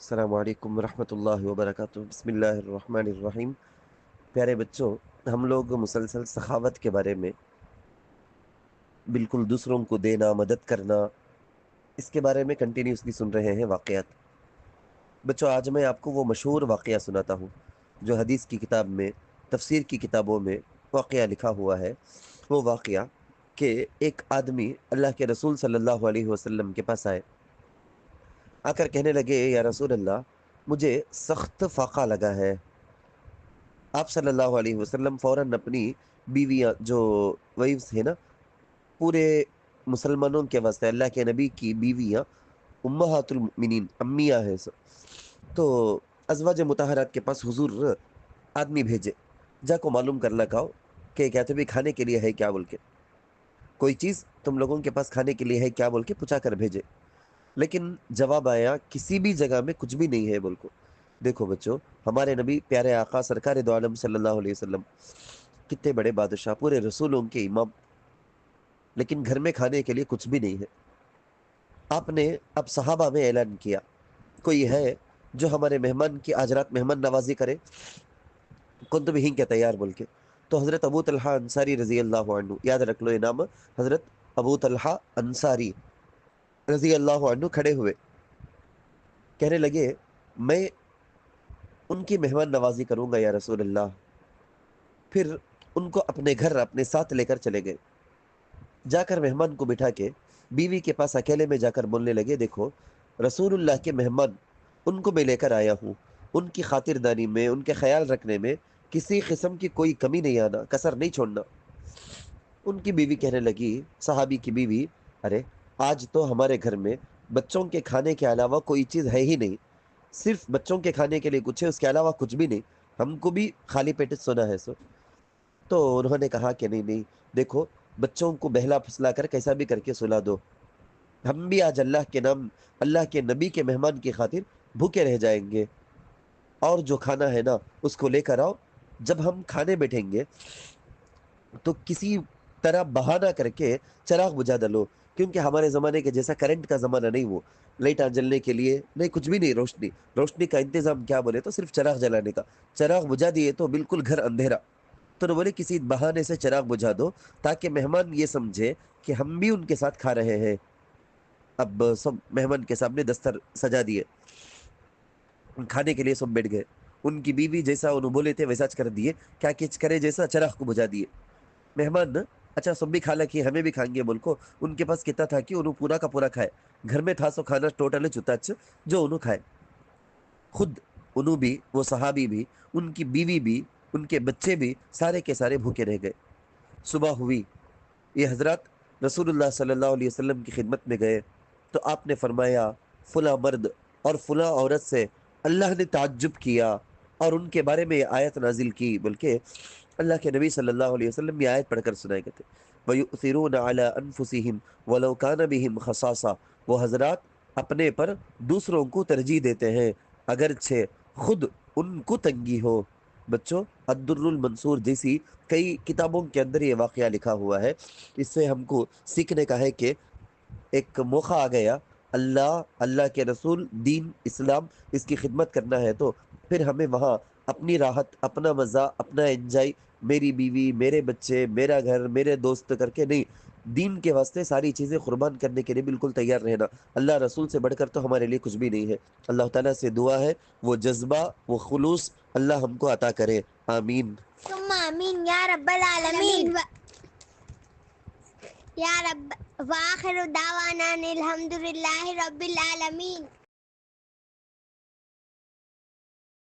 السلام علیکم ورحمۃ اللہ وبرکاتہ۔ بسم اللہ الرحمن الرحیم۔ پیارے بچوں، ہم لوگ مسلسل سخاوت کے بارے میں، بالکل دوسروں کو دینا، مدد کرنا، اس کے بارے میں کنٹینیوسلی سن رہے ہیں واقعات۔ بچوں، آج میں آپ کو وہ مشہور واقعہ سناتا ہوں جو حدیث کی کتاب میں، تفسیر کی کتابوں میں واقعہ لکھا ہوا ہے۔ وہ واقعہ کہ ایک آدمی اللہ کے رسول صلی اللہ علیہ وسلم کے پاس آ کر کہنے لگے، یا رسول اللہ، مجھے سخت فاقہ لگا ہے۔ آپ صلی اللہ علیہ وسلم فوراً اپنی بیویاں جو وائفز ہیں نا، پورے مسلمانوں کے واسطے اللہ کے نبی کی بیویاں امہات المؤمنین، امیاں ہیں تو ازواج مطہرات کے پاس حضور آدمی بھیجے، جا کو معلوم کر لگاؤ کہ کیا تمہیں کھانے کے لیے ہے کیا بول کے، کوئی چیز تم لوگوں کے پاس کھانے کے لیے ہے کیا بول کے پوچھا کر بھیجے۔ لیکن جواب آیا کسی بھی جگہ میں کچھ بھی نہیں ہے بول کو۔ دیکھو بچوں، ہمارے نبی پیارے آقا سرکار دو عالم صلی اللہ علیہ وسلم کتنے بڑے بادشاہ، پورے رسولوں کے امام، لیکن گھر میں کھانے کے لیے کچھ بھی نہیں ہے۔ آپ نے اب صحابہ میں اعلان کیا، کوئی ہے جو ہمارے مہمان کی آج رات مہمان نوازی کرے؟ کن تم ہی کیا تیار بول کے۔ تو حضرت ابو طلحہ انصاری رضی اللہ عنہ، یاد رکھ لو یہ نام، حضرت ابو طلحہ انصاری رضی اللہ عنہ کھڑے ہوئے، کہنے لگے میں ان کی مہمان نوازی کروں گا یا رسول اللہ۔ پھر ان کو اپنے گھر اپنے ساتھ لے کر چلے گئے، جا کر مہمان کو بٹھا کے بیوی کے پاس اکیلے میں جا کر بولنے لگے، دیکھو رسول اللہ کے مہمان ان کو میں لے کر آیا ہوں، ان کی خاطرداری میں، ان کے خیال رکھنے میں کسی قسم کی کوئی کمی نہیں آنا، کسر نہیں چھوڑنا۔ ان کی بیوی کہنے لگی، صحابی کی بیوی، ارے آج تو ہمارے گھر میں بچوں کے کھانے کے علاوہ کوئی چیز ہے ہی نہیں، صرف بچوں کے کھانے کے لیے کچھ ہے، اس کے علاوہ کچھ بھی نہیں، ہم کو بھی خالی پیٹ سونا ہے تو انہوں نے کہا کہ نہیں نہیں، دیکھو بچوں کو بہلا پھسلا کر کیسا بھی کر کے سلا دو، ہم بھی آج اللہ کے نام، اللہ کے نبی کے مہمان کی خاطر بھوکے رہ جائیں گے، اور جو کھانا ہے نا اس کو لے کر آؤ، جب ہم کھانے بیٹھیں گے تو کسی طرح بہانہ کر کے چراغ بجھا ڈالو، کیونکہ ہمارے زمانے کے جیسا کرنٹ کا زمانہ نہیں، وہ لائٹ جلنے کے لیے نہیں، کچھ بھی نہیں، روشنی کا انتظام کیا بولے تو صرف چراغ جلانے کا، چراغ بجھا دیے تو بالکل گھر اندھیرا۔ تو انہوں بولے کسی بہانے سے چراغ بجھا دو تاکہ مہمان یہ سمجھے کہ ہم بھی ان کے ساتھ کھا رہے ہیں۔ اب سب مہمان کے سامنے دستر سجا دیے، کھانے کے لیے سب بیٹھ گئے، ان کی بیوی جیسا انہوں بولے تھے ویسا کر دیے، کیا کچھ کرے جیسا چراغ کو بجھا دیے۔ مہمان نا، اچھا سب بھی کھا لکی ہمیں بھی کھائیں گے بول کو، ان کے پاس کتنا تھا کہ انہوں پورا کا پورا کھائے، گھر میں تھا سو کھانا ٹوٹل چتا جو انہوں کھائے، خود انہوں بھی، وہ صحابی بھی، ان کی بیوی بھی، ان کے بچے بھی، سارے کے سارے بھوکے رہ گئے۔ صبح ہوئی، یہ حضرات رسول اللہ صلی اللہ علیہ وسلم کی خدمت میں گئے تو آپ نے فرمایا فلاں مرد اور فلاں عورت سے اللہ نے تعجب کیا اور ان کے بارے میں یہ آیت نازل کی، بلکہ اللہ کے نبی صلی اللہ علیہ وسلم یہ آیت پڑھ کر سنائے گئے تھے، وَيُؤْثِرُونَ عَلَىٰ أَنفُسِهِمْ وَلَوْ كَانَ بِهِمْ خَصَاصَةٌ، وہ حضرات اپنے پر دوسروں کو ترجیح دیتے ہیں اگرچہ خود ان کو تنگی ہو۔ بچوں، الدر المنصور جیسی کئی کتابوں کے اندر یہ واقعہ لکھا ہوا ہے، اس سے ہم کو سیکھنے کا ہے کہ ایک موقع آ گیا، اللہ کے رسول، دین اسلام، اس کی خدمت کرنا ہے تو پھر ہمیں وہاں اپنی راحت، اپنا مزہ، اپنا انجوائے، میری بیوی، میرے بچے، میرا گھر، میرے دوست کر کے نہیں، دین کے واسطے ساری چیزیں قربان کرنے کے لیے بالکل تیار رہنا۔ اللہ رسول سے بڑھ کر تو ہمارے لیے کچھ بھی نہیں ہے۔ اللہ تعالیٰ سے دعا ہے وہ جذبہ، وہ خلوص اللہ ہم کو عطا کرے، آمین۔ ثم آمین یا رب العالمین۔ یا رب، وآخر دعوانا الحمدللہ رب العالمین۔